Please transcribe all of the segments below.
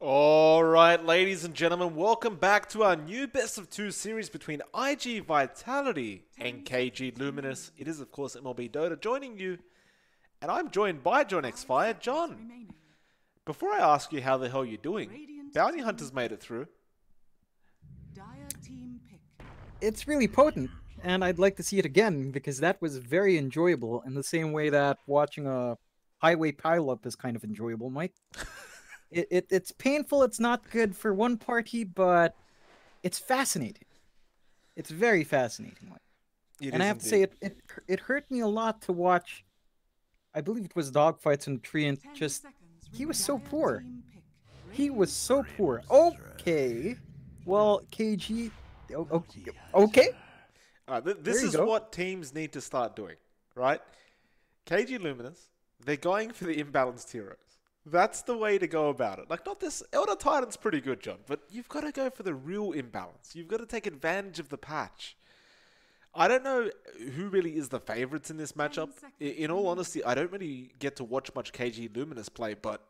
Alright, ladies and gentlemen, welcome back to our new Best of 2 series between IG Vitality and KG.Luminous. It is, of course, MLPDota joining you, and I'm joined by johnxfire. John, before I ask you how the hell you're doing, Bounty Hunters made it through. It's really potent, and I'd like to see it again, because that was very enjoyable, in the same way that watching a highway pileup is kind of enjoyable, Mike. It's painful, it's not good for one party, but it's fascinating. It's very fascinating. It and is I have to indeed. say, it hurt me a lot to watch, I believe it was dogfights in the tree, and just, he was so poor. He was so poor. Okay. Well, KG... Okay. This is what teams need to start doing, right? KG.Luminous, they're going for the imbalanced heroes. That's the way to go about it. Like, not this... Elder Titan's pretty good, John, but you've got to go for the real imbalance. You've got to take advantage of the patch. I don't know who really is the favorites in this matchup. In all honesty, I don't really get to watch much KG.Luminous play, but,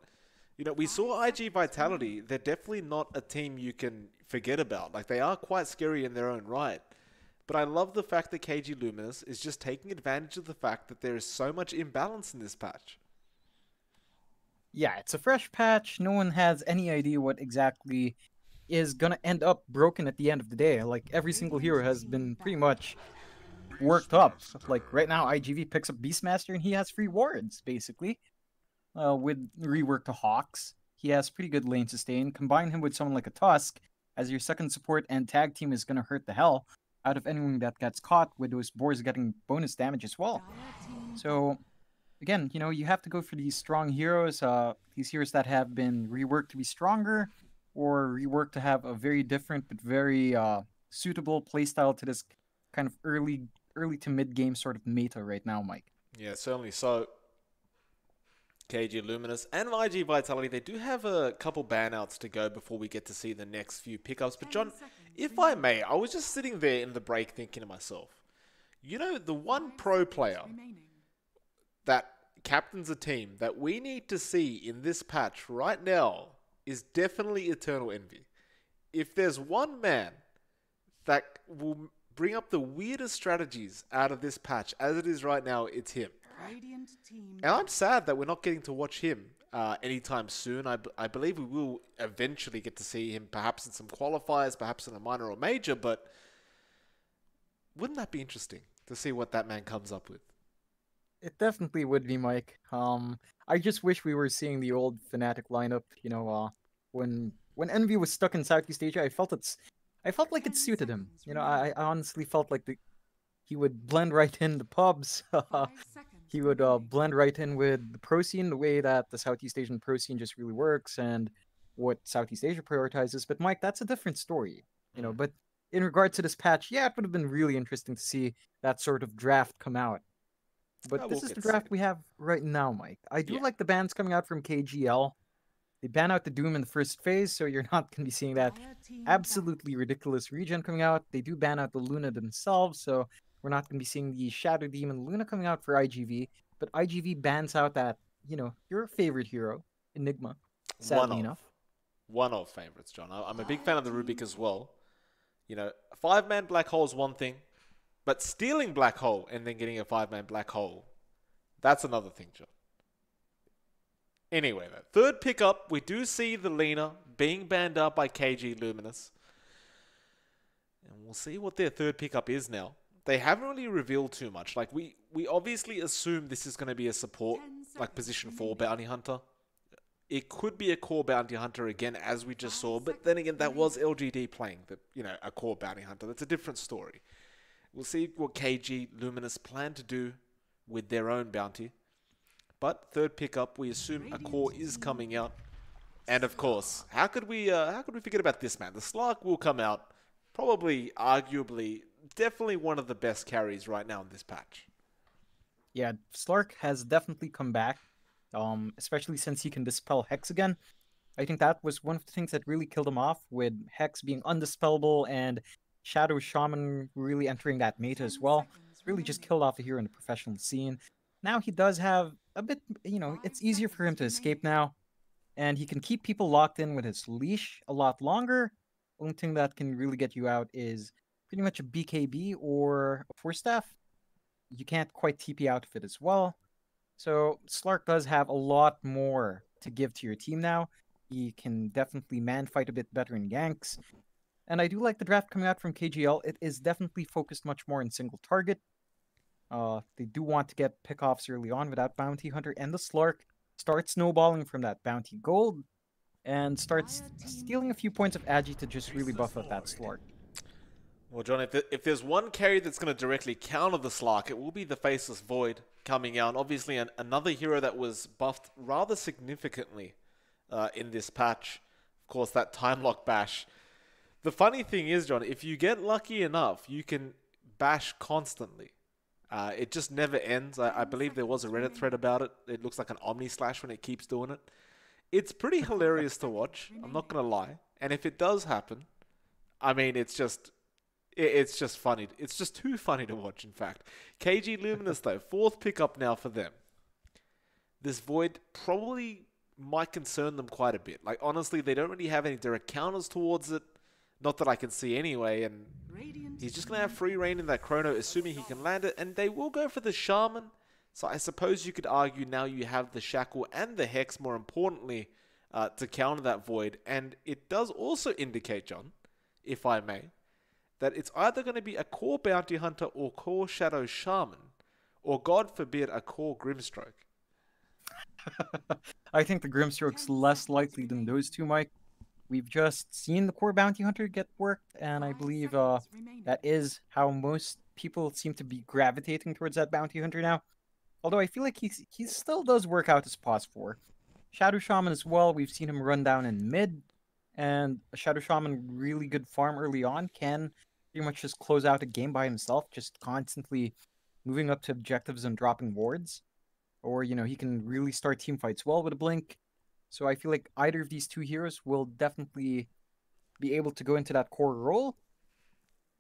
you know, we saw IG Vitality. They're definitely not a team you can forget about. Like, they are quite scary in their own right. But I love the fact that KG.Luminous is just taking advantage of the fact that there is so much imbalance in this patch. Yeah, it's a fresh patch. No one has any idea what exactly is gonna end up broken at the end of the day. Like, every single hero has been pretty much worked up. Like, right now, iG.V picks up Beastmaster and he has free wards, basically. With rework to Hawks, he has pretty good lane sustain. Combine him with someone like a Tusk as your second support, and tag team is gonna hurt the hell out of anyone that gets caught, with those boars getting bonus damage as well. So, again, you know, you have to go for these strong heroes, these heroes that have been reworked to be stronger, or reworked to have a very different but very suitable playstyle to this kind of early to mid game sort of meta right now, Mike. Yeah, certainly. So, KG.Luminous and IG Vitality, they do have a couple banouts to go before we get to see the next few pickups. But John, if I may, I was just sitting there in the break thinking to myself, you know, the one pro player that captains a team that we need to see in this patch right now is definitely Eternal Envy. If there's one man that will bring up the weirdest strategies out of this patch as it is right now, it's him. And I'm sad that we're not getting to watch him anytime soon. I believe we will eventually get to see him perhaps in some qualifiers, perhaps in a minor or major, but wouldn't that be interesting to see what that man comes up with? It definitely would be, Mike. I just wish we were seeing the old Fnatic lineup. You know, when Envy was stuck in Southeast Asia, I felt like it suited him. You know, I honestly felt like he would blend right in the pubs. He would blend right in with the pro scene, the way that the Southeast Asian pro scene just really works, and what Southeast Asia prioritizes. But Mike, that's a different story. You know, but in regard to this patch, yeah, it would have been really interesting to see that sort of draft come out. But this is the draft we have right now, Mike. I do like the bans coming out from KG.L. They ban out the Doom in the first phase, so you're not going to be seeing that absolutely ridiculous regen coming out. They do ban out the Luna themselves, so we're not going to be seeing the Shadow Demon Luna coming out for iG.V. But iG.V bans out that, you know, your favorite hero, Enigma, sadly enough. One of favorites, John. I'm a big fan of the Rubik as well. You know, a 5-man black hole is one thing, but stealing black hole and then getting a 5-man black hole, that's another thing, John. Anyway, though, third pickup, we do see the Lena being banned out by KG.Luminous. And we'll see what their third pickup is now. They haven't really revealed too much. Like, we obviously assume this is going to be a support, like position 4 bounty hunter. It could be a core bounty hunter again, as we just saw. But then again, that was LGD playing, a core bounty hunter. That's a different story. We'll see what KG.Luminous plan to do with their own bounty. But third pickup, we assume a core is coming out. And of course, how could we forget about this man? The Slark will come out. Probably, arguably, definitely one of the best carries right now in this patch. Yeah, Slark has definitely come back. Especially since he can dispel Hex again. I think that was one of the things that really killed him off, with Hex being undispellable and Shadow Shaman really entering that meta as well. Really just killed off a hero in the professional scene. Now he does have a bit, you know, it's easier for him to escape now. and he can keep people locked in with his leash a lot longer. Only thing that can really get you out is pretty much a BKB or a Force Staff. You can't quite TP out of it as well. So Slark does have a lot more to give to your team now. He can definitely man fight a bit better in ganks. And I do like the draft coming out from KG.L. It is definitely focused much more on single target. They do want to get pickoffs early on with that Bounty Hunter, and the Slark starts snowballing from that Bounty Gold and starts stealing a few points of Agi to just really buff up that Slark. Well, John, if there's one carry that's going to directly counter the Slark, it will be the Faceless Void coming out. Obviously, another hero that was buffed rather significantly in this patch. Of course, that Time Lock Bash. The funny thing is, John, if you get lucky enough, you can bash constantly. It just never ends. I believe there was a Reddit thread about it. It looks like an Omni Slash when it keeps doing it. It's pretty hilarious to watch, I'm not going to lie. And if it does happen, I mean, it's just funny. It's just too funny to watch, in fact. KG.Luminous, though, 4th pickup now for them. This Void probably might concern them quite a bit. Like, honestly, they don't really have any direct counters towards it. Not that I can see anyway, and he's just going to have free reign in that Chrono, assuming he can land it, and they will go for the Shaman. So I suppose you could argue now you have the Shackle and the Hex, more importantly, to counter that Void. And it does also indicate, John, if I may, that it's either going to be a core Bounty Hunter or core Shadow Shaman, or God forbid, a core Grimstroke. I think the Grimstroke's less likely than those two, Mike. We've just seen the core Bounty Hunter get worked, and I believe that is how most people seem to be gravitating towards that Bounty Hunter now. Although I feel like he still does work out as pos 4. Shadow Shaman as well, we've seen him run down in mid, and a Shadow Shaman, really good farm early on, can pretty much just close out a game by himself, just constantly moving up to objectives and dropping wards. Or, you know, he can really start team fights well with a blink. So I feel like either of these two heroes will definitely be able to go into that core role,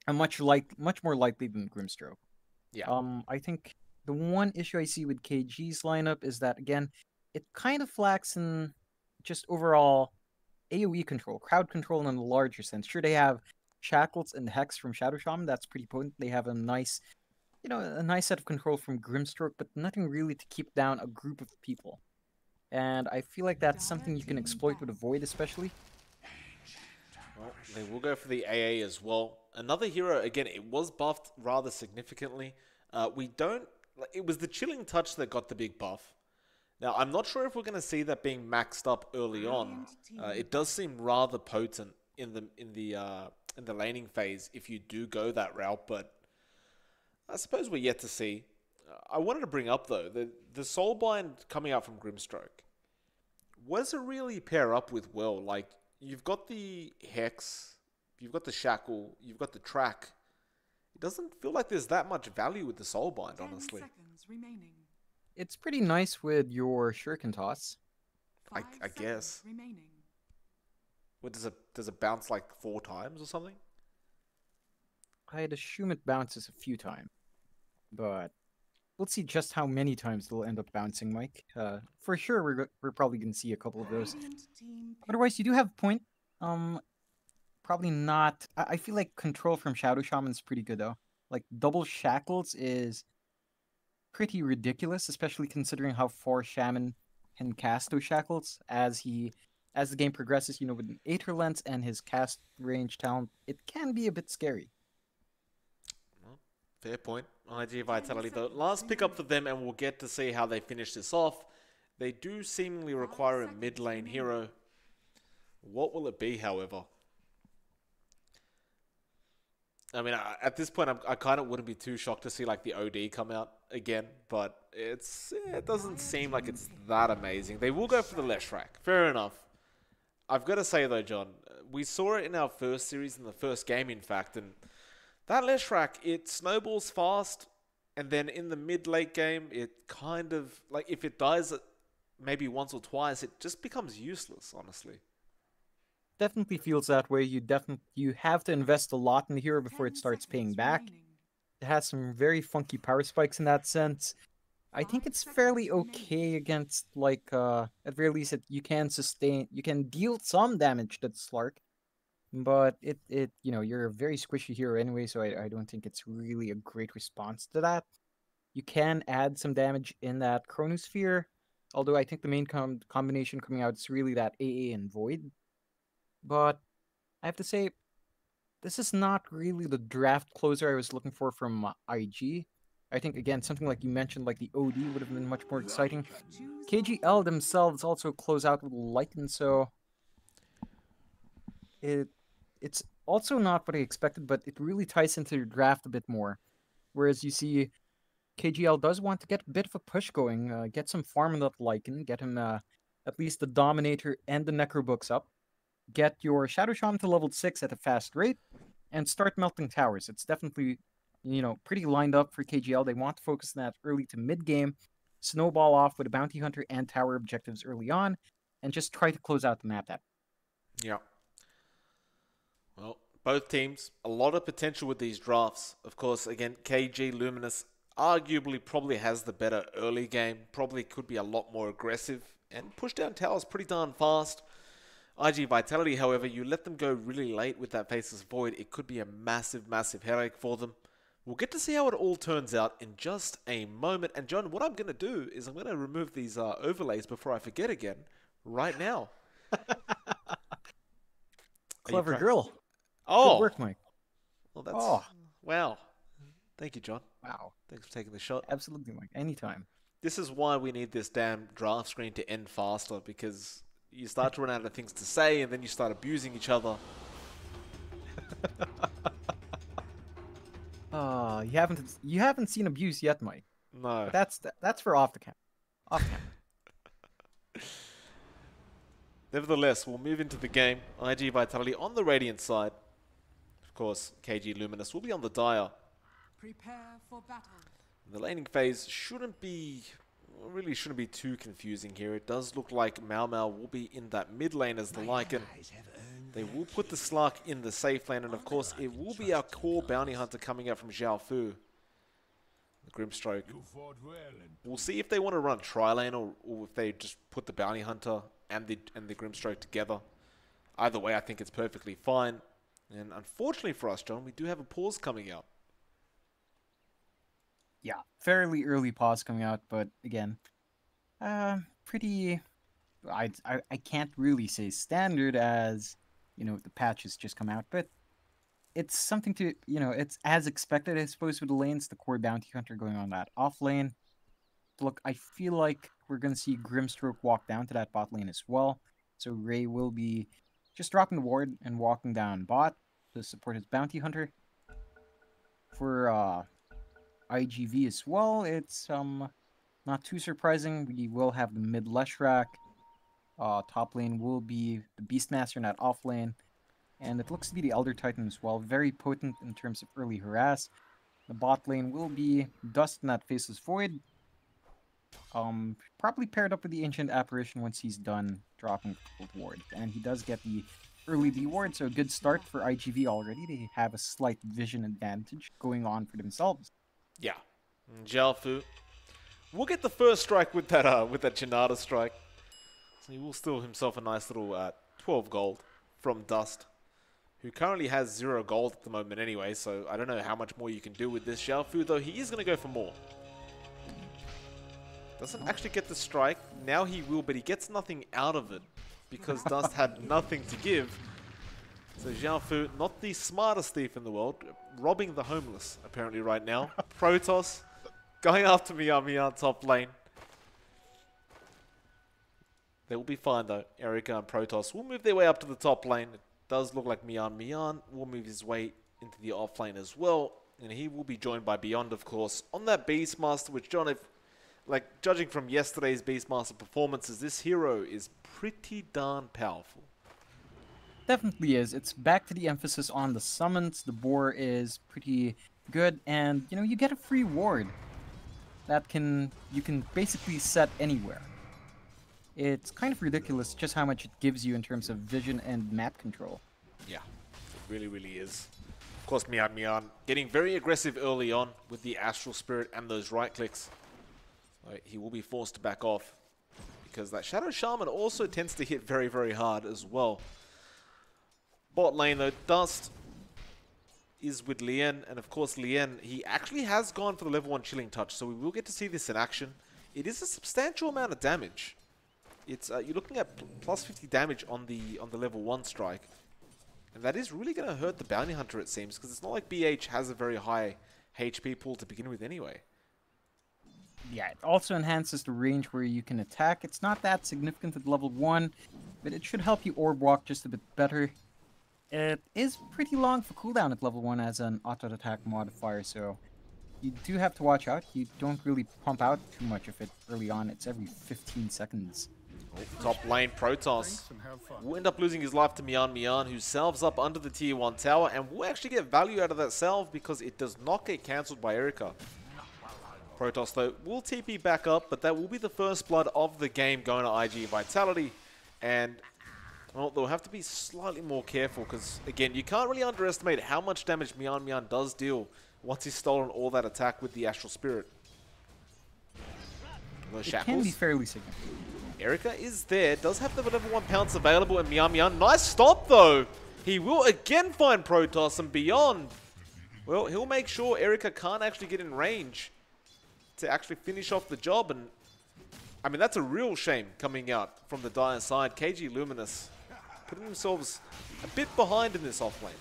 and much more likely than Grimstroke. Yeah. I think the one issue I see with KG's lineup is that, again, it kind of lacks in just overall AoE control, crowd control in a larger sense. Sure, they have Shackles and Hex from Shadow Shaman, that's pretty potent. They have a nice set of control from Grimstroke, but nothing really to keep down a group of people. And I feel like that's something you can exploit with a Void, especially. Well, they will go for the AA as well. Another hero, again, it was buffed rather significantly. It was the Chilling Touch that got the big buff. Now, I'm not sure if we're going to see that being maxed up early on. It does seem rather potent in the laning phase if you do go that route, but I suppose we're yet to see. I wanted to bring up, though, the Soulbind coming out from Grimstroke. What does it really pair up with well? Like, you've got the Hex, you've got the Shackle, you've got the Track. It doesn't feel like there's that much value with the Soulbind, honestly. It's pretty nice with your Shuriken Toss. I guess. What, does it bounce like 4 times or something? I'd assume it bounces a few times, but we'll see just how many times it'll end up bouncing, Mike. For sure, we're probably gonna see a couple of those. Otherwise, you do have a point. Probably not. I feel like control from Shadow Shaman's pretty good though. Like double Shackles is pretty ridiculous, especially considering how far Shaman can cast those Shackles as the game progresses. You know, with an Aether Lens and his cast range talent, it can be a bit scary. Fair point. IG Vitality, though. Last pickup for them, and we'll get to see how they finish this off. They do seemingly require a mid lane hero. What will it be, however? I mean, at this point, I kind of wouldn't be too shocked to see like the OD come out again, but it doesn't seem like it's that amazing. They will go for the Leshrac. Fair enough. I've got to say, though, John, we saw it in our first series, in the first game, in fact, and that Leshrac, it snowballs fast, and then in the mid-late game, it kind of, like, if it dies maybe once or twice, it just becomes useless, honestly. Definitely feels that way. You have to invest a lot in the hero before it starts paying back. It has some very funky power spikes in that sense. I think it's fairly okay against, like, at very least you can deal some damage to Slark, but you're a very squishy hero anyway, so I don't think it's really a great response to that. You can add some damage in that Chronosphere, although I think the main combination coming out is really that AA and Void. But I have to say, this is not really the draft closer I was looking for from IG. I think, again, something like you mentioned, like the OD would have been much more exciting. KG.L themselves also close out with Lycan, so it's also not what I expected, but it really ties into your draft a bit more. Whereas you see KG.L does want to get a bit of a push going, get some farm in that Lycan, get him at least the Dominator and the Necro books up, get your Shadow Shaman to level 6 at a fast rate, and start melting towers. It's definitely, pretty lined up for KG.L. They want to focus on that early to mid game, snowball off with a bounty hunter and tower objectives early on, and just try to close out the map that. Yeah. Well, both teams, a lot of potential with these drafts. Of course, again, KG.Luminous arguably probably has the better early game, probably could be a lot more aggressive, and push down towers pretty darn fast. IG Vitality, however, you let them go really late with that Faceless Void, it could be a massive, massive headache for them. We'll get to see how it all turns out in just a moment. And John, what I'm going to do is I'm going to remove these overlays before I forget again right now. Clever girl. Oh. Good work, Mike. Well, that's... Wow. Thank you, John. Wow. Thanks for taking the shot. Absolutely, Mike. Anytime. This is why we need this damn draft screen to end faster, because you start to run out of things to say and then you start abusing each other. You haven't seen abuse yet, Mike. No. But that's for off the camera. Off camera. Nevertheless, we'll move into the game. IG Vitality on the Radiant side. Of course, KG.Luminous will be on the Dire. Prepare for battle. The laning phase really shouldn't be too confusing here. It does look like Mau Mau will be in that mid lane as the Lycan. They will put the Slark in the safe lane, and of course it will be our core bounty hunter coming out from Xiaofu. The Grimstroke. We'll see if they want to run tri-lane or if they just put the bounty hunter and the Grimstroke together. Either way, I think it's perfectly fine. And unfortunately for us, John, we do have a pause coming out. Yeah, fairly early pause coming out, but again, pretty. I can't really say standard as the patch has just come out, but it's something to it's as expected, I suppose, with the lanes. The core bounty hunter going on that off lane. Look, I feel like we're gonna see Grimstroke walk down to that bot lane as well. So Ray will be just dropping the ward and walking down bot to support his bounty hunter. For iG.V as well, it's not too surprising. We will have the mid Leshrac. Top lane will be the Beastmaster in that off lane. And it looks to be the Elder Titan as well. Very potent in terms of early harass. The bot lane will be Dust in that Faceless Void. Probably paired up with the Ancient Apparition once he's done dropping Cold Ward. And he does get the early D ward, so a good start for iG.V already. They have a slight vision advantage going on for themselves. Yeah. Xiaofu will get the first strike with that Janata strike. So he will steal himself a nice little 12 gold from Dust, who currently has 0 gold at the moment anyway, so I don't know how much more you can do with this Xiaofu, though he is going to go for more. Doesn't actually get the strike. Now he will, but he gets nothing out of it because Dust had nothing to give. So Xiaofu, not the smartest thief in the world, robbing the homeless apparently right now. Protoss going after Mian top lane. They will be fine though. Erica and Protoss will move their way up to the top lane. It does look like Mian will move his way into the off lane as well. And he will be joined by Beyond, of course, on that Beastmaster, which, John, judging from yesterday's Beastmaster performances, this hero is pretty darn powerful. Definitely is. It's back to the emphasis on the summons. The boar is pretty good, and you get a free ward that you can basically set anywhere. It's kind of ridiculous just how much it gives you in terms of vision and map control. Yeah, it really, really is. Of course, Mian getting very aggressive early on with the Astral Spirit and those right clicks. He will be forced to back off because that Shadow Shaman also tends to hit very, very hard as well. Bot lane though, Dust is with Lien, and of course Lien, he actually has gone for the level 1 Chilling Touch, so we will get to see this in action. It is a substantial amount of damage. It's you're looking at plus 50 damage on the level 1 strike, and that is really going to hurt the Bounty Hunter, it seems, because it's not like BH has a very high HP pool to begin with anyway. Yeah, it also enhances the range where you can attack. It's not that significant at level 1, but it should help you orb walk just a bit better. It is pretty long for cooldown at level 1 as an auto-attack modifier, so you do have to watch out. You don't really pump out too much of it early on. It's every 15 seconds. Top lane, Protoss will end up losing his life to Mian, who salves up under the tier 1 tower, and will actually get value out of that salve because it does not get cancelled by Erika. Protoss, though, will TP back up, but that will be the first blood of the game going to IG Vitality, and well, they'll have to be slightly more careful because, again, you can't really underestimate how much damage Mian does deal once he's stolen all that attack with the Astral Spirit. It can be fairly significant. Erika is there, does have the level 1 pounce available, and Mian, nice stop though! He will again find Protoss and beyond. Well, he'll make sure Erika can't actually get in range to actually finish off the job, and I mean, that's a real shame coming out from the Dire side. KG.Luminous putting themselves a bit behind in this offlane.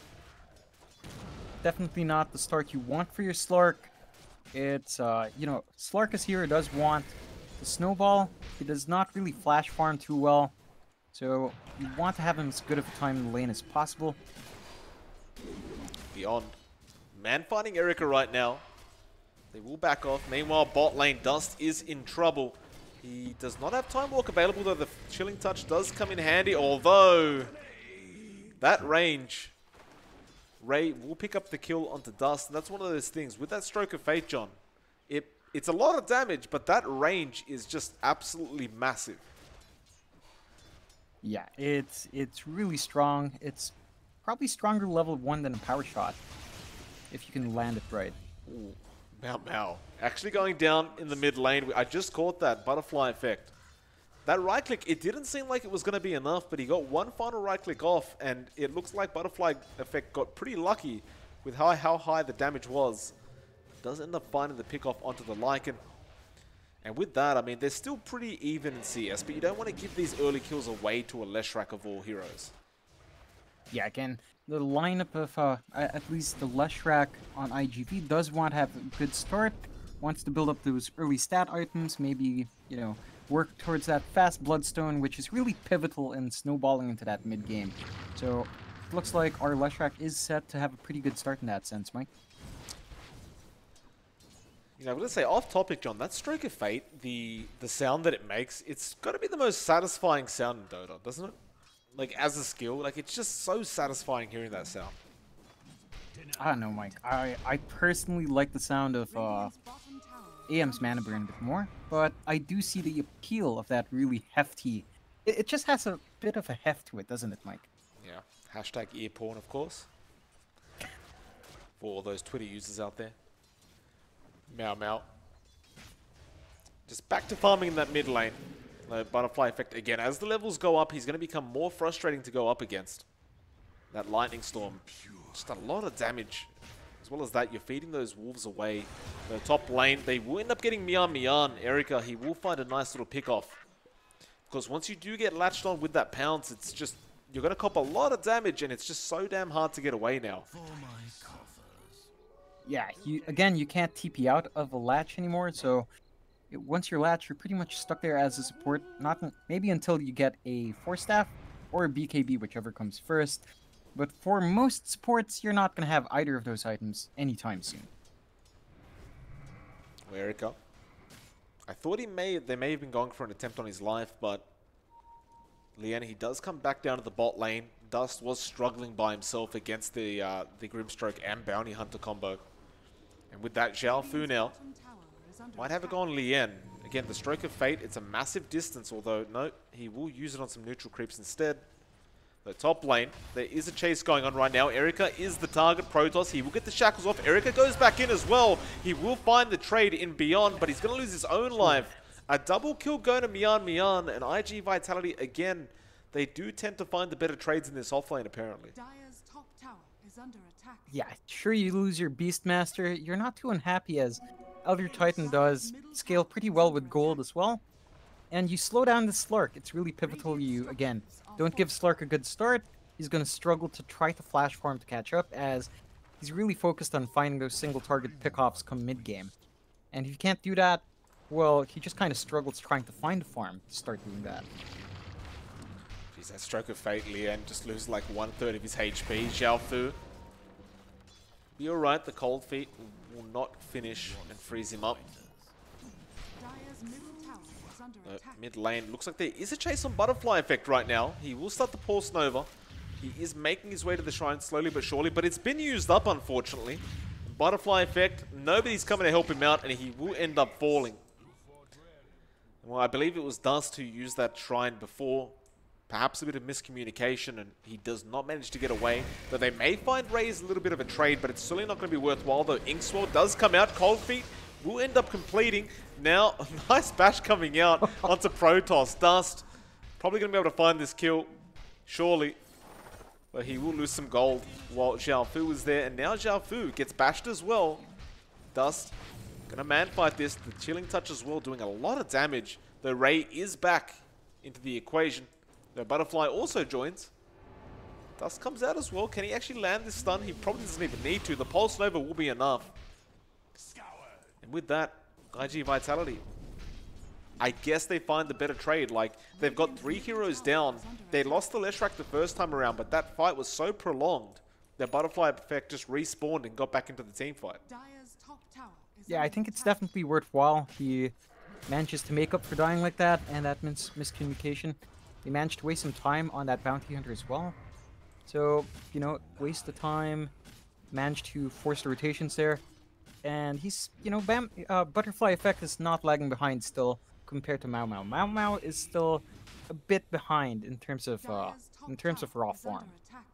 Definitely not the start you want for your Slark. It's, you know, Slarkus here does want the snowball. He does not really flash farm too well, so you want to have him as good of a time in the lane as possible. Beyond. Man fighting Erika right now. They will back off. Meanwhile, bot lane, Dust is in trouble. He does not have Time Walk available, though the Chilling Touch does come in handy, although that range, Ray will pick up the kill onto Dust, and that's one of those things. With that Stroke of Fate, John, it's a lot of damage, but that range is just absolutely massive. Yeah, it's really strong. It's probably stronger level 1 than a power shot, if you can land it right. Ooh. Mau. Actually going down in the mid lane. I just caught that butterfly effect. That right click, it didn't seem like it was going to be enough, but he got one final right click off, and it looks like butterfly effect got pretty lucky with how high the damage was. Does end up finding the pick off onto the Lycan. And with that, I mean, they're still pretty even in CS, but you don't want to give these early kills away to a Leshrac of all heroes. Yeah, again, the lineup of at least the Leshrac on iG.V does want to have a good start, wants to build up those early stat items, maybe, you know, work towards that fast Bloodstone, which is really pivotal in snowballing into that mid game. So it looks like our Leshrac is set to have a pretty good start in that sense, Mike. You know, I'm going to say off topic, John, that Stroke of Fate, the sound that it makes, it's got to be the most satisfying sound in Dota, doesn't it? Like, as a skill, like, it's just so satisfying hearing that sound. I don't know, Mike. I personally like the sound of AM's Mana Burn a bit more, but I do see the appeal of that really hefty... It just has a bit of a heft to it, doesn't it, Mike? Yeah. Hashtag ear porn, of course. For all those Twitter users out there. Mau. Just back to farming in that mid lane. The butterfly effect again. As the levels go up, he's going to become more frustrating to go up against. That lightning storm. Just a lot of damage. As well as that, you're feeding those wolves away. The top lane, they will end up getting Mian. Erika, he will find a nice little pick off. Because once you do get latched on with that pounce, it's just, you're going to cop a lot of damage, and it's just so damn hard to get away now. Yeah, again, you can't TP out of a latch anymore, so once you're latched, you're pretty much stuck there as a support, maybe until you get a Force Staff or a BKB, whichever comes first. But for most supports, you're not going to have either of those items anytime soon. Erika. I thought they may have been going for an attempt on his life, but Lien, he does come back down to the bot lane. Dust was struggling by himself against the Grimstroke and Bounty Hunter combo. And with that, Xiao Fu now might have it go on Lien. Again, the Stroke of Fate, it's a massive distance, although, no, he will use it on some neutral creeps instead. The top lane, there is a chase going on right now. Erika is the target. Protoss, he will get the shackles off. Erika goes back in as well. He will find the trade in Beyond, but he's going to lose his own life A double kill going to Mian, and IG Vitality, again, they do tend to find the better trades in this offlane, apparently. Dire's top tower is under attack. Yeah, sure, you lose your Beastmaster. You're not too unhappy, as Elder Titan does scale pretty well with gold as well. And you slow down the Slark. It's really pivotal. You, again, don't give Slark a good start. He's going to struggle to try to flash farm to catch up, as he's really focused on finding those single target pickoffs come mid-game. And if you can't do that, well, he just kind of struggles trying to find a farm to start doing that. Jeez, that stroke of fate, Lian just loses like 1/3 of his HP. Xiaofu. Be alright, the cold feet will not finish and freeze him up. Dire's middle tower is under attack. Mid lane, looks like there is a chase on Butterfly Effect right now. He will start the Pulse Nova. He is making his way to the shrine slowly but surely, but it's been used up, unfortunately. Butterfly Effect, nobody's coming to help him out, and he will end up falling. Well, I believe it was Dust who used that shrine before. Perhaps a bit of miscommunication, and he does not manage to get away. Though they may find Ray is a little bit of a trade, but it's certainly not going to be worthwhile, though Inkswell does come out. Cold Feet will end up completing. Now, a nice bash coming out onto Protoss. Dust probably going to be able to find this kill, surely. But he will lose some gold while Xiaofu is there. And now Xiaofu gets bashed as well. Dust going to man fight this. The Chilling Touch as well, doing a lot of damage. Though Ray is back into the equation. The Butterfly also joins. Dust comes out as well. Can he actually land this stun? He probably doesn't even need to. The Pulse Nova will be enough. And with that, IG Vitality, I guess they find the better trade. Like, they've got 3 heroes down. They lost the Leshrac the first time around, but that fight was so prolonged that Butterfly Effect just respawned and got back into the team fight. Dire's top tower is Yeah, I under think it's attack. definitely worthwhile. He manages to make up for dying like that, and that miscommunication. He managed to waste some time on that bounty hunter as well. So, you know, waste the time, managed to force the rotations there. And he's, you know, Butterfly Effect is not lagging behind still compared to Mau Mau. Mau Mau is still a bit behind in terms of Dire's top raw tower is form. under attack.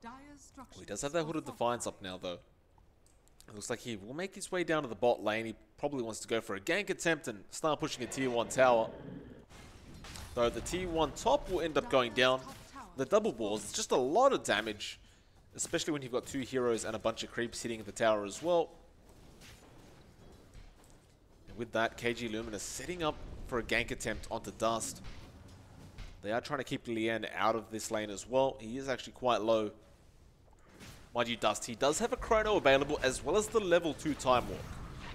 Dire's structures He does have that Hood of are Defiance up now, though. It looks like he will make his way down to the bot lane. He probably wants to go for a gank attempt and start pushing a tier 1 tower. Though the tier 1 top will end up going down. The double balls, it's just a lot of damage. Especially when you've got 2 heroes and a bunch of creeps hitting the tower as well. And with that, KG.Luminous setting up for a gank attempt onto Dust. They are trying to keep Lian out of this lane as well. He is actually quite low. Mind you, Dust, he does have a chrono available as well as the level 2 time walk.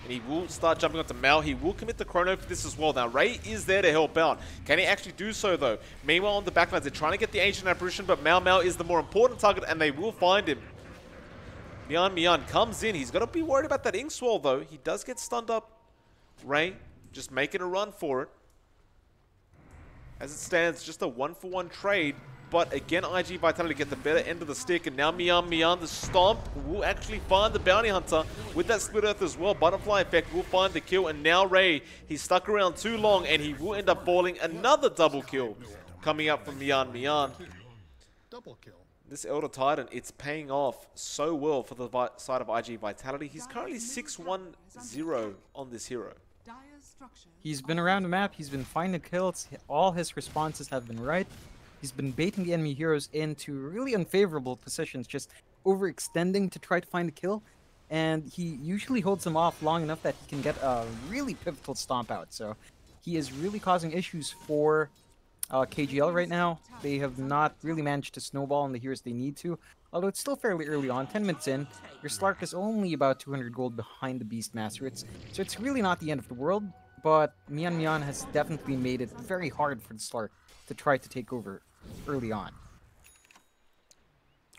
And he will start jumping onto Mao. He will commit the chrono for this as well. Now, Ray is there to help out. Can he actually do so, though? Meanwhile, on the backlines, they're trying to get the Ancient Apparition, but Mao is the more important target, and they will find him. Mian comes in. He's got to be worried about that Inkswell, though. He does get stunned up. Ray just making a run for it. As it stands, just a 1-for-1 trade. But again, IG Vitality get the better end of the stick. And now Mian, the Stomp, will actually find the Bounty Hunter with that Split Earth as well. Butterfly Effect will find the kill. And now Ray, he's stuck around too long and he will end up falling. Another double kill coming up from Mian. Double kill. This Elder Titan, it's paying off so well for the side of IG Vitality. He's currently 6-1-0 on this hero. Dire's structures He's been around the map, he's been finding kills, all his responses have been right. He's been baiting the enemy heroes into really unfavorable positions, just overextending to try to find a kill. And he usually holds them off long enough that he can get a really pivotal stomp out. So he is really causing issues for KG.L right now. They have not really managed to snowball on the heroes they need to. Although it's still fairly early on, 10 minutes in, your Slark is only about 200 gold behind the Beastmaster. So it's really not the end of the world, but Mian has definitely made it very hard for the Slark to try to take over early on.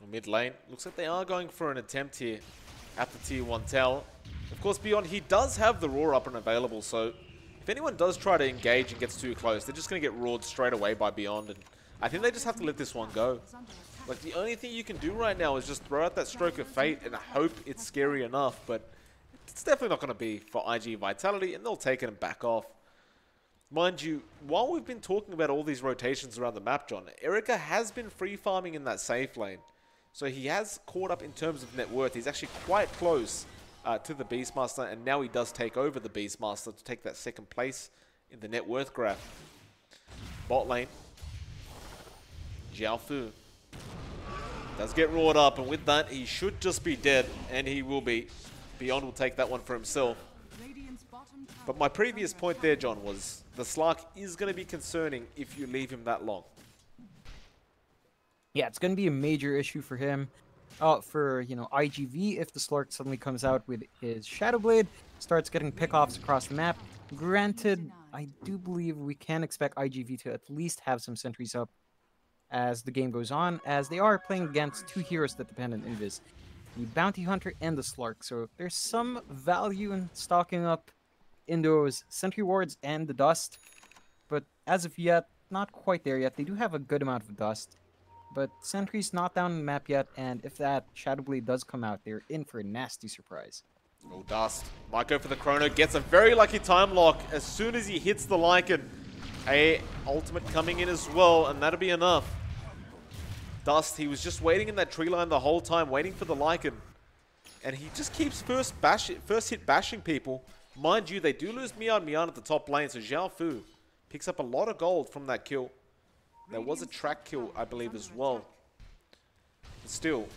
Mid lane, looks like they are going for an attempt here at the tier 1 tower. Of course, Beyond, he does have the roar up and available, so if anyone does try to engage and gets too close, they're just going to get roared straight away by Beyond, and I think they just have to let this one go. Like, the only thing you can do right now is just throw out that Stroke of Fate and hope it's scary enough, but it's definitely not going to be for IG Vitality, and they'll take it and back off. Mind you, while we've been talking about all these rotations around the map, John, Erica has been free farming in that safe lane. So he has caught up in terms of net worth. He's actually quite close to the Beastmaster, and now he does take over the Beastmaster to take that second place in the net worth graph. Bot lane. Xiaofu does get roared up, and with that, he should just be dead, and he will be. Beyond will take that one for himself. But my previous point there, John, was the Slark is going to be concerning if you leave him that long. Yeah, it's going to be a major issue for him. For, you know, iG.V, if the Slark suddenly comes out with his Shadow Blade, starts getting pickoffs across the map. Granted, I do believe we can expect iG.V to at least have some sentries up as the game goes on, as they are playing against two heroes that depend on invis, the Bounty Hunter and the Slark. So there's some value in stocking up in those sentry wards and the dust, but as of yet, not quite there yet. They do have a good amount of dust, but sentry's not down on the map yet, and if that Shadow Blade does come out, they're in for a nasty surprise. Oh, Dust might go for the Chrono, gets a very lucky time lock as soon as he hits the Lycan. A ultimate coming in as well, and that'll be enough. Dust, he was just waiting in that tree line the whole time, waiting for the Lycan. And he just keeps first hit bashing people. Mind you, they do lose Mian at the top lane, so Xiaofu picks up a lot of gold from that kill. There was a track kill, I believe, as well. But still,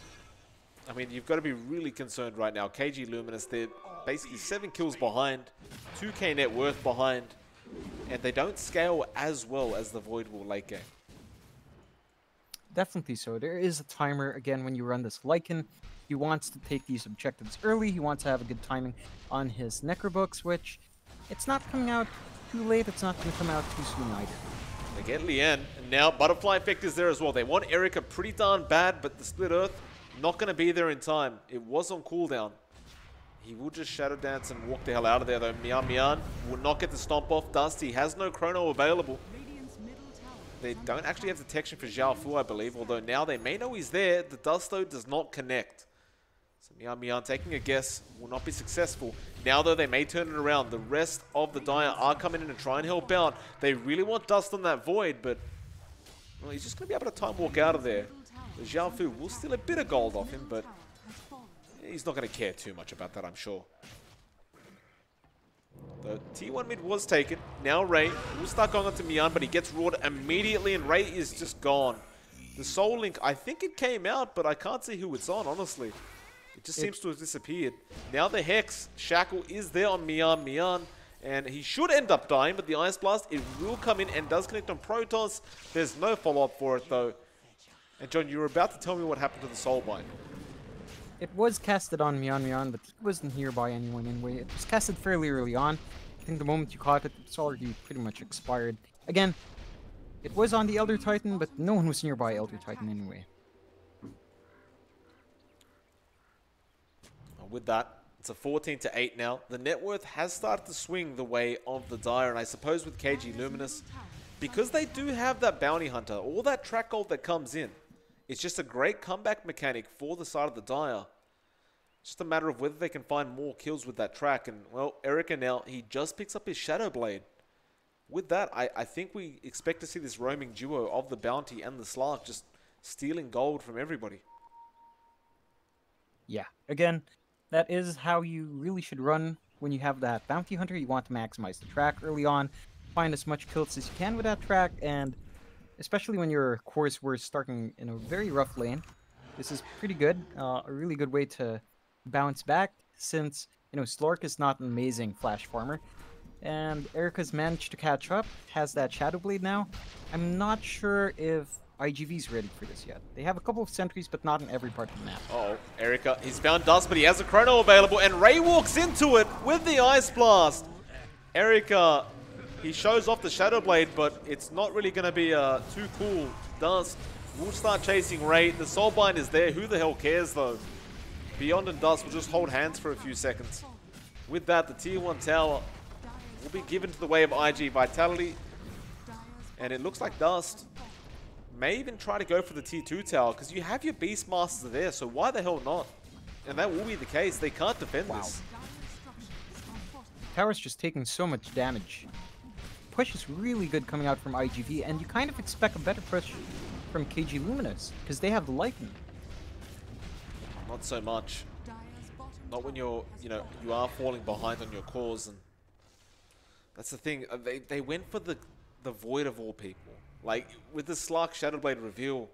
I mean, you've got to be really concerned right now. KG.Luminous, they're basically 7 kills behind, 2k net worth behind, and they don't scale as well as the Void War late game. Definitely so. There is a timer, again, when you run this Lycan. He wants to take these objectives early. He wants to have a good timing on his Necrobooks, which it's not coming out too late. It's not going to come out too soon either. They get Lien, and now Butterfly Effect is there as well. They want Erica pretty darn bad, but the Split Earth not going to be there in time. It was on cooldown. He will just Shadow Dance and walk the hell out of there, though. Mian will not get the stomp off. Dust, he has no Chrono available. They don't actually have detection for Xiaofu, I believe, although now they may know he's there. The Dust, though, does not connect. So Mian taking a guess will not be successful. Now, though, they may turn it around. The rest of the Dire are coming in and try and help out. They really want Dust on that Void, but well, he's just going to be able to time walk out of there. The Xiaofu will steal a bit of gold off him, but he's not going to care too much about that, I'm sure. The T1 mid was taken. Now Ray will start going on to Mian, but he gets roared immediately, and Ray is just gone. The Soul Link, I think it came out, but I can't see who it's on, honestly. It just seems to have disappeared. Now the Hex Shackle is there on Mian, and he should end up dying, but the Ice Blast, it will come in and does connect on Protoss. There's no follow-up for it, though. And John, you were about to tell me what happened to the Soulbind. It was casted on Mian, but it wasn't here by anyone anyway. It was casted fairly early on. I think the moment you caught it, it's already pretty much expired. Again, it was on the Elder Titan, but no one was nearby Elder Titan anyway. With that, it's a 14-8 now. The net worth has started to swing the way of the Dire, and I suppose with KG.Luminous, because they do have that Bounty Hunter, all that track gold that comes in, it's just a great comeback mechanic for the side of the Dire. It's just a matter of whether they can find more kills with that track, and well, Erica now, he just picks up his Shadow Blade. With that, I think we expect to see this roaming duo of the Bounty and the Slark just stealing gold from everybody. Yeah, again, that is how you really should run when you have that Bounty Hunter. You want to maximize the track early on, find as much kills as you can with that track, and especially when your cores were starting in a very rough lane, this is pretty good. A really good way to bounce back since, you know, Slark is not an amazing flash farmer. And Erica's managed to catch up, has that Shadow Blade now. I'm not sure if iG.V's ready for this yet. They have a couple of sentries, but not in every part of the map. Uh-oh, Erica, he's found Dust, but he has a Chrono available, and Ray walks into it with the Ice Blast. Erica, he shows off the Shadow Blade, but it's not really going to be too cool. Dust will start chasing Ray. The Soulbind is there. Who the hell cares, though? Beyond and Dust will just hold hands for a few seconds. With that, the Tier 1 tower will be given to the way of IG Vitality. And it looks like Dust may even try to go for the Tier 2 tower, because you have your Beastmasters there, so why the hell not? And that will be the case. They can't defend this. Tower's just taking so much damage. Push is really good coming out from iG.V, and you kind of expect a better push from KG.Luminous, because they have the Lycan. Not so much. Not when you're, you are falling behind on your cores, and that's the thing. They went for the Void of all people. Like, with the Slark Shadowblade reveal,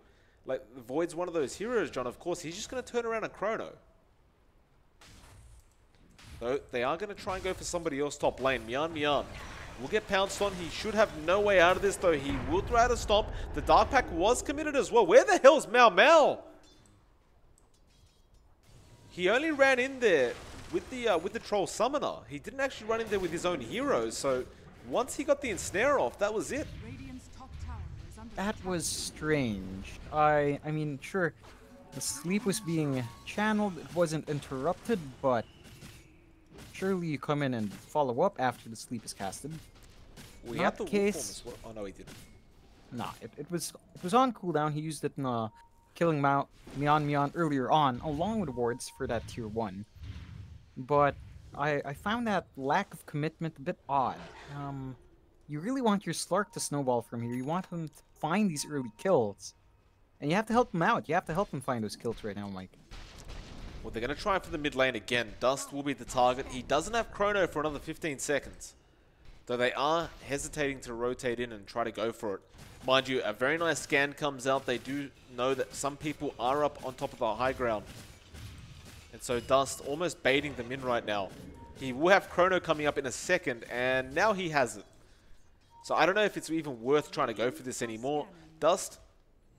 like, the Void's one of those heroes, John. Of course, he's just going to turn around a Chrono. Though, they are going to try and go for somebody else top lane. Mian will get pounced on. He should have no way out of this, though. He will try to stomp. The Dark Pack was committed as well. Where the hell's Mau? He only ran in there with the Troll Summoner. He didn't actually run in there with his own heroes, so once he got the ensnare off, that was it. That was strange. I mean, sure, the sleep was being channeled, it wasn't interrupted, but surely you come in and follow up after the sleep is casted. We Not had the the case. Wolf form as well. Oh no, he didn't. Nah, it was on cooldown. He used it in killing Mian earlier on, along with wards for that tier 1. But I found that lack of commitment a bit odd. You really want your Slark to snowball from here. You want him to find these early kills. And you have to help him out. You have to help him find those kills right now, Mike. Well, they're going to try for the mid lane again. Dust will be the target. He doesn't have Chrono for another 15 seconds. Though they are hesitating to rotate in and try to go for it. Mind you, a very nice scan comes out. They do know that some people are up on top of the high ground. And so Dust almost baiting them in right now. He will have Chrono coming up in a second, and now he has it. So I don't know if it's even worth trying to go for this anymore. Dust,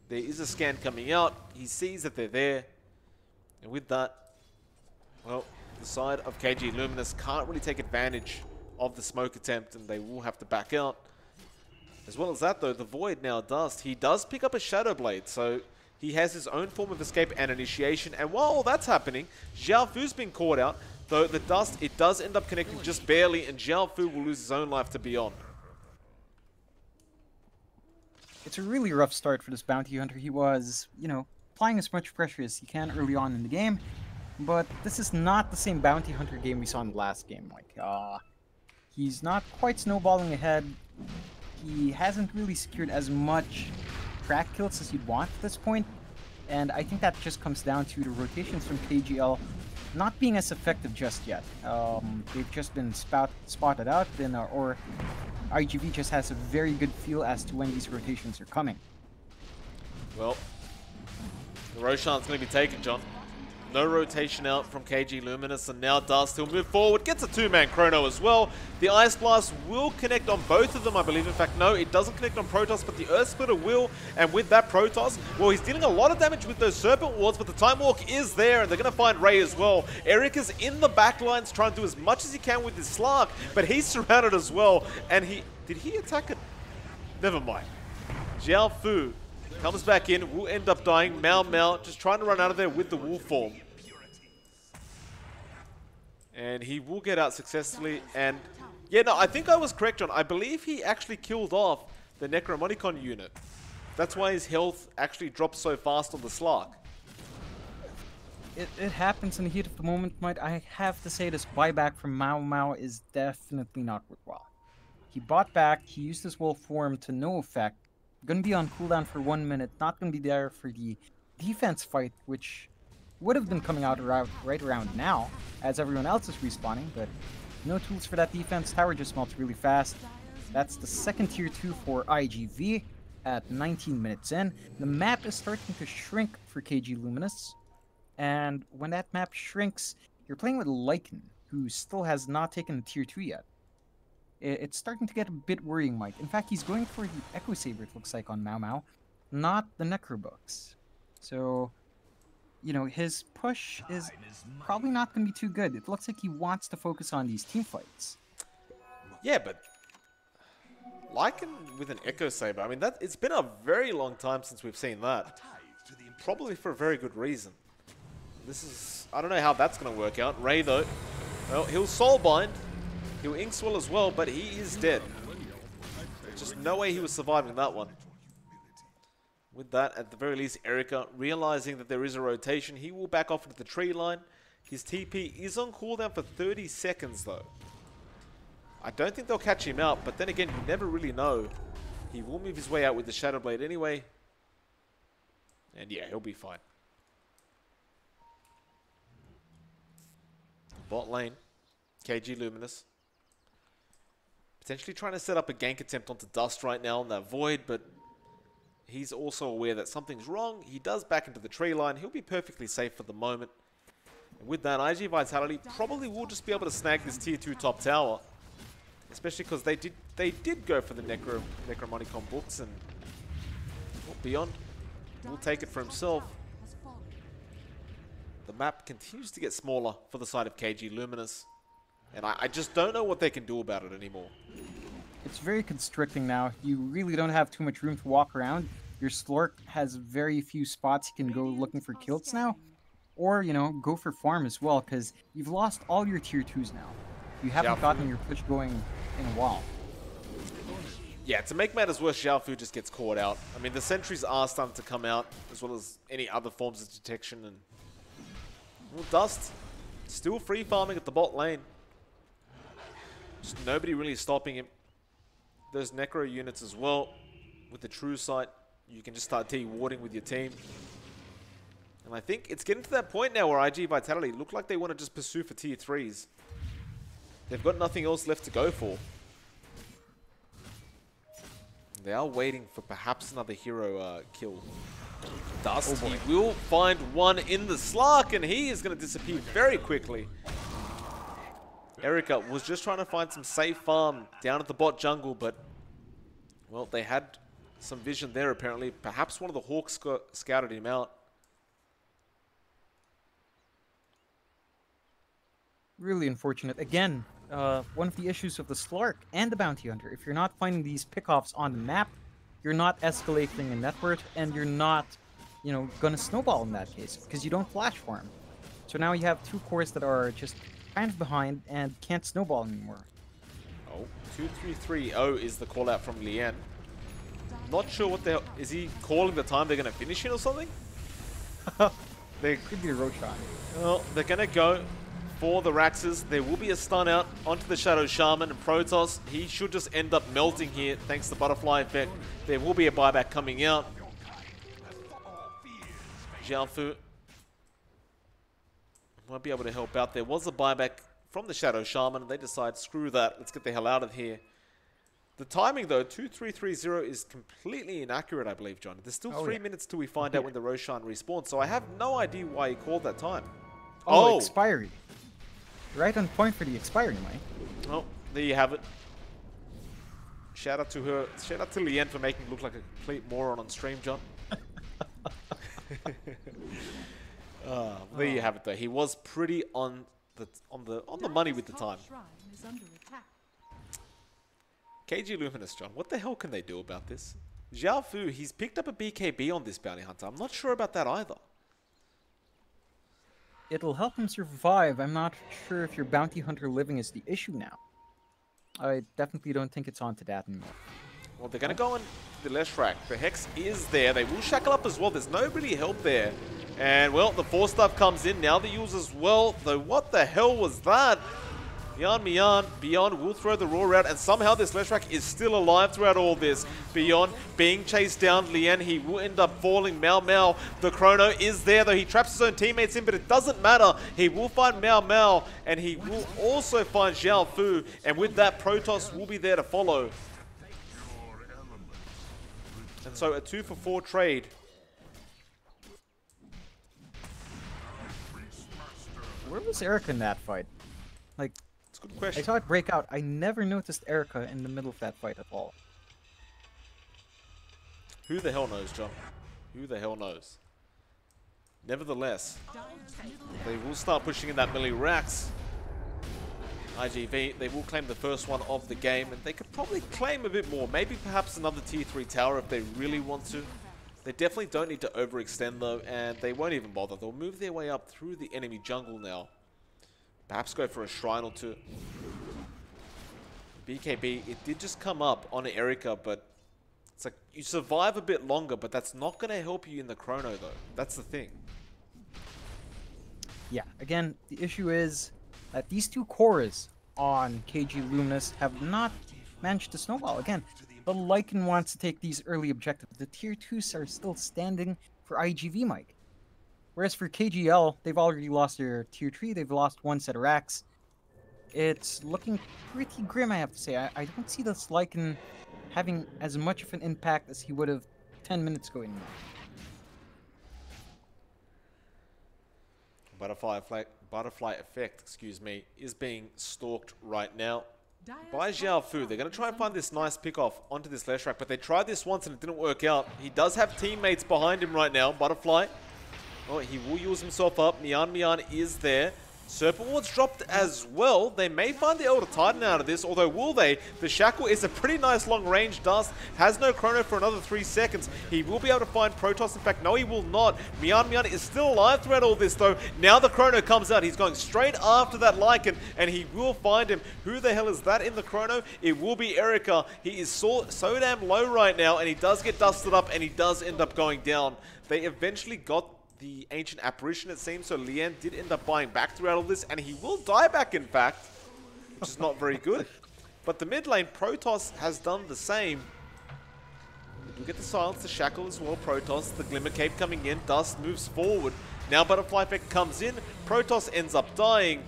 there is a scan coming out. He sees that they're there. And with that, well, the side of KG.Luminous can't really take advantage of the smoke attempt, and they will have to back out. As well as that, though, the Void now Dust. He does pick up a Shadow Blade, so he has his own form of escape and initiation. And while all that's happening, Xiaofu's been caught out. Though the Dust, it does end up connecting just barely, and Xiaofu will lose his own life to Beyond. It's a really rough start for this bounty hunter. He was, applying as much pressure as he can early on in the game. But this is not the same bounty hunter game we saw in the last game. He's not quite snowballing ahead. He hasn't really secured as much track kills as you'd want at this point. And I think that just comes down to the rotations from KG.L not being as effective just yet. They've just been spotted out, or iG.V just has a very good feel as to when these rotations are coming. Well, the Roshan's going to be taken, John. No rotation out from KG.Luminous, and now Dust, he'll move forward, gets a 2-man Chrono as well. The Ice Blast will connect on both of them, I believe. In fact, no, it doesn't connect on Protoss, but the Earth Splitter will, and with that Protoss, well, he's dealing a lot of damage with those Serpent Wards, but the Time Walk is there, and they're going to find Ray as well. Eric is in the backlines trying to do as much as he can with his Slark, but he's surrounded as well, and did he attack it? Never mind. Xiaofu comes back in, will end up dying. Mau just trying to run out of there with the wolf form. And he will get out successfully. And yeah, no, I think I was correct, John. I believe he actually killed off the Necromonicon unit. That's why his health actually dropped so fast on the Slark. It happens in the heat of the moment, Mike. I have to say this buyback from Mau is definitely not worthwhile. He bought back, he used his wolf form to no effect. Gonna be on cooldown for 1 minute, not gonna be there for the defense fight, which would have been coming out right around now, as everyone else is respawning, but no tools for that defense. Tower just melts really fast. That's the second tier 2 for iG.V at 19 minutes in. The map is starting to shrink for KG.Luminous, and when that map shrinks, you're playing with Lycan, who still has not taken the tier 2 yet. It's starting to get a bit worrying, Mike. In fact, he's going for the Echo Saber, it looks like, on Mau, not the Necrobooks. So, his push is probably not going to be too good. It looks like he wants to focus on these team fights. Yeah, but Lycan with an Echo Saber, I mean, it's been a very long time since we've seen that. Probably for a very good reason. I don't know how that's going to work out. Ray, though, well, he'll Soulbind. He'll Inkswell as well, but he is dead. There's just no way he was surviving that one. With that, at the very least, Erica, realizing that there is a rotation, he will back off into the tree line. His TP is on cooldown for 30 seconds, though. I don't think they'll catch him out, but then again, you never really know. He will move his way out with the Shadow Blade anyway. And yeah, he'll be fine. Bot lane, KG.Luminous. Potentially trying to set up a gank attempt onto Dust right now on that Void, but he's also aware that something's wrong. He does back into the tree line. He'll be perfectly safe for the moment. And with that, IG Vitality probably will just be able to snag this tier 2 top tower. Especially because they did go for the Necromonicon books, and well, Beyond will take it for himself. The map continues to get smaller for the side of KG.Luminous. And I just don't know what they can do about it anymore. It's very constricting now. You really don't have too much room to walk around. Your Slork has very few spots you can go looking for kills now. Or, you know, go for farm as well, because you've lost all your tier 2s now. You haven't gotten your push going in a while. Yeah, to make matters worse, Xiaofu just gets caught out. I mean, the sentries are starting to come out, as well as any other forms of detection. And well, Dust still free farming at the bot lane. Just nobody really stopping him. Those Necro units as well. With the True Sight, you can just start T-warding with your team. And I think it's getting to that point now where IG Vitality look like they want to just pursue for tier 3s. They've got nothing else left to go for. They are waiting for perhaps another hero kill. Dust, he will find one in the Slark, and he is going to disappear very quickly. Erica was just trying to find some safe farm down at the bot jungle, but, well, they had some vision there apparently. Perhaps one of the Hawks scouted him out. Really unfortunate. Again, one of the issues of the Slark and the Bounty Hunter, if you're not finding these pickoffs on the map, you're not escalating in net worth, and you're not, you know, gonna snowball in that case, because you don't flash farm. So now you have two cores that are just kind of behind and can't snowball anymore. Oh, 2-3-3-0 is the call out from Lian. Not sure what the hell, is he calling the time they're gonna finish it or something? They could be a Roshan. Well, they're gonna go for the Raxes. There will be a stun out onto the Shadow Shaman, and Protoss, he should just end up melting here thanks to the Butterfly effect. There will be a buyback coming out. Xiaofu might be able to help out. There was a buyback from the Shadow Shaman, and they decide, screw that, let's get the hell out of here. The timing, though, 2-3-3-0 is completely inaccurate, I believe, John. There's still 3 minutes till we find out when the Roshan respawns, so I have no idea why he called that time. Oh, expiry. Right on point for the expiry, Mike. Oh, there you have it. Shout out to her. Shout out to Lian for making it look like a complete moron on stream, John. There you have it, though. He was pretty on the money with the time. KG.Luminous, John. What the hell can they do about this? Xiaofu, he's picked up a BKB on this bounty hunter. I'm not sure about that either. It'll help him survive. I'm not sure if your bounty hunter living is the issue now. I definitely don't think it's onto that anymore. Well, they're going to go on the Leshrac. The Hex is there. They will shackle up as well. There's nobody help there. And, well, the 4-stuff comes in. Now the use as well. Though, what the hell was that? Beyond will throw the roar out, and somehow this Leshrac is still alive throughout all this. Beyond being chased down, Lian, he will end up falling. Mau Mau, the Chrono is there, though he traps his own teammates in, but it doesn't matter. He will find Mau Mau, and he will also find Xiaofu, and with that, Protoss will be there to follow. And so a 2-for-4 trade. Where was Erica in that fight? Like, it's a good question. I saw it break out. I never noticed Erica in the middle of that fight at all. Who the hell knows, John? Who the hell knows? Nevertheless, they will start pushing in that melee Rax. iG.V, they will claim the first one of the game, and they could probably claim a bit more. Maybe perhaps another tier 3 tower if they really want to. They definitely don't need to overextend though, and they won't even bother. They'll move their way up through the enemy jungle now. Perhaps go for a shrine or two. BKB, it did just come up on Erica, but it's like you survive a bit longer, but that's not going to help you in the Chrono though. That's the thing. Yeah, again, the issue is that these two cores on KG.Luminous have not managed to snowball. Again, the Lycan wants to take these early objectives. The tier 2s are still standing for iG.V, Mike. Whereas for KG.L, they've already lost their tier 3, they've lost one set of racks. It's looking pretty grim, I have to say. I don't see this Lycan having as much of an impact as he would have 10 minutes ago anymore. Butterfly effect, excuse me, is being stalked right now by Xiaofu. They're going to try and find this nice pick off onto this Leshrac, but they tried this once and it didn't work out. He does have teammates behind him right now. Butterfly, oh, he will use himself up. Mian is there. Serpent Ward's dropped as well. They may find the Elder Titan out of this, although will they? The Shackle is a pretty nice long range. Dust has no chrono for another 3 seconds. He will be able to find Protoss. In fact, no, he will not. Mian is still alive throughout all this, though. Now the chrono comes out. He's going straight after that Lycan, and he will find him. Who the hell is that in the chrono? It will be Erica. He is so damn low right now, and he does get dusted up, and he does end up going down. They eventually got the Ancient Apparition, it seems, so Lian did end up buying back throughout all this, and he will die back, in fact, which is not very good. But the mid lane, Protoss, has done the same. You get the silence, the Shackle as well, Protoss, the Glimmer Cape coming in, Dust moves forward. Now Butterfly Effect comes in, Protoss ends up dying.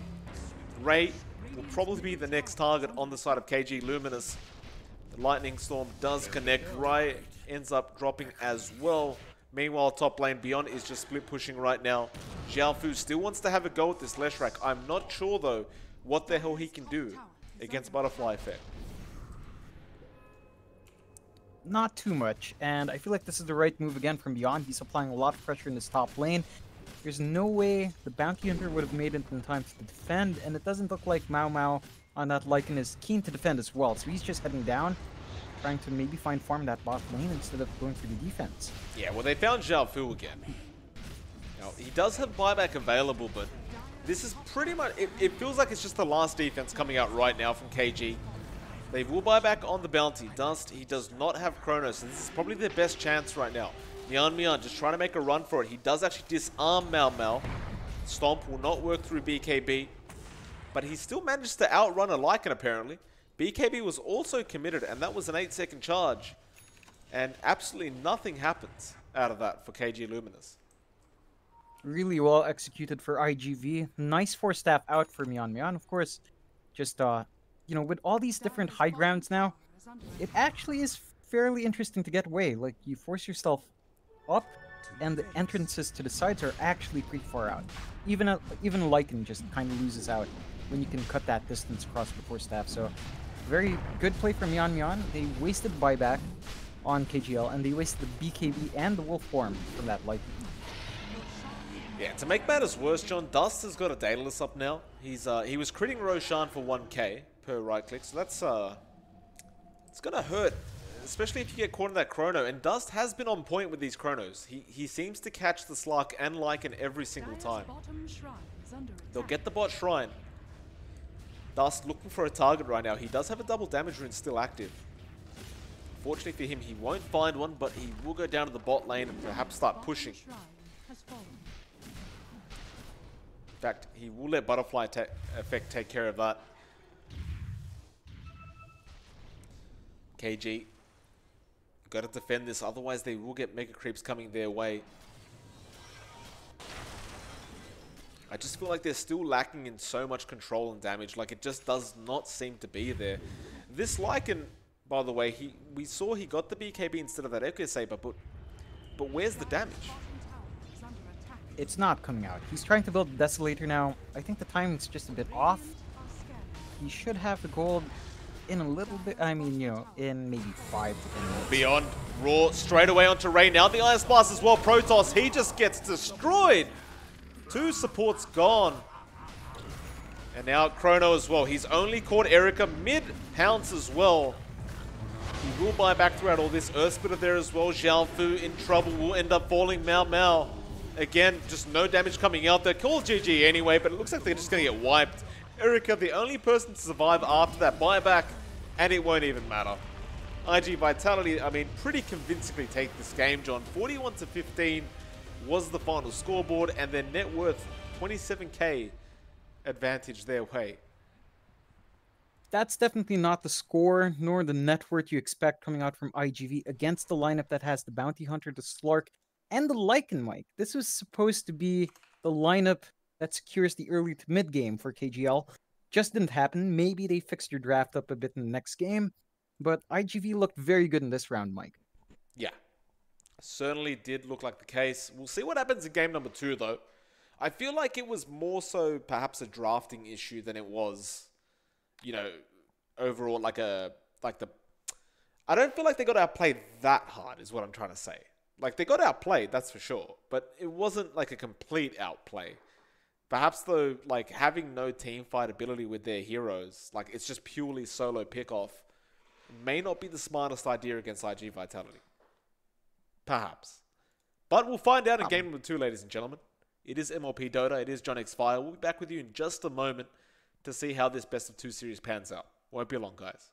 Ray will probably be the next target on the side of KG.Luminous. The Lightning Storm does connect, Ray ends up dropping as well. Meanwhile, top lane Beyond is just split pushing right now. Xiaofu still wants to have a go at this Leshrac. I'm not sure, though, what the hell he can do against Butterfly Effect. Not too much, and I feel like this is the right move again from Beyond. He's applying a lot of pressure in this top lane. There's no way the Bounty Hunter would have made it in time to defend, and it doesn't look like Mao on that Lycan is keen to defend as well, so he's just heading down, trying to maybe find farm that bot lane instead of going for the defense. Yeah, well, they found Xiaofu again. Now, he does have buyback available, but this is pretty much... It feels like it's just the last defense coming out right now from KG. They will buy back on the bounty. Dust, he does not have chrono, so this is probably their best chance right now. Mian just trying to make a run for it. He does actually disarm Mao. Stomp will not work through BKB, but he still manages to outrun a Lycan, apparently. BKB was also committed, and that was an 8-second charge. And absolutely nothing happens out of that for KG.Luminous. Really well executed for iG.V. Nice 4-staff out for Mian. Of course, just, you know, with all these different high grounds now, it actually is fairly interesting to get away. Like, you force yourself up, and the entrances to the sides are actually pretty far out. Even Lycan just kind of loses out when you can cut that distance across the 4-staff. So, very good play from Mian. They wasted buyback on KG.L, and they wasted the BKB and the Wolf form from that Lycan. Yeah, to make matters worse, John, Dust has got a Daedalus up now. He was critting Roshan for 1k per right click, so that's it's gonna hurt, especially if you get caught in that chrono. And Dust has been on point with these chronos. He seems to catch the Slark and Lycan every single time. They'll get the bot shrine. Dust looking for a target right now. He does have a double damage rune still active. Fortunately for him, he won't find one, but he will go down to the bot lane and perhaps start pushing. In fact, he will let Butterfly Effect take care of that. KG, got to defend this, otherwise they will get Mega Creeps coming their way. I just feel like they're still lacking in so much control and damage. Like, it just does not seem to be there. This Lycan, by the way, we saw he got the BKB instead of that Echo Saber, but where's the damage? It's not coming out. He's trying to build the Desolator now. I think the timing's just a bit off. He should have the gold in a little bit. I mean, you know, in maybe 5 to 10 minutes. Beyond Raw straight away onto Ray. Now the Ice Blast as well. Protoss, he just gets destroyed. 2 supports gone. And now Chrono as well. He's only caught Erica mid-pounce as well. He will buy back throughout all this. Earthsplitter there as well. Xiaofu in trouble. Will end up falling. Mao. Again, just no damage coming out there. Call GG anyway, but it looks like they're just going to get wiped. Erica, the only person to survive after that buyback, and it won't even matter. IG Vitality, I mean, pretty convincingly take this game, John. 41-15 was the final scoreboard, and their net worth 27k advantage their way. That's definitely not the score, nor the net worth you expect coming out from iG.V against the lineup that has the Bounty Hunter, the Slark, and the Lycan, Mike. This was supposed to be the lineup that secures the early to mid game for KG.L. Just didn't happen. Maybe they fixed your draft up a bit in the next game, but iG.V looked very good in this round, Mike. Yeah, certainly did look like the case. We'll see what happens in game number 2, though. I feel like it was more so perhaps a drafting issue than it was, you know, overall I don't feel like they got outplayed that hard, is what I'm trying to say. Like, they got outplayed, that's for sure, but it wasn't like a complete outplay. Perhaps, though, like, having no team fight ability with their heroes, like, it's just purely solo pick-off, may not be the smartest idea against IG Vitality. Perhaps. But we'll find out in game number 2, ladies and gentlemen. It is MLPDota, it is johnxfire. We'll be back with you in just a moment to see how this best of 2 series pans out. Won't be long, guys.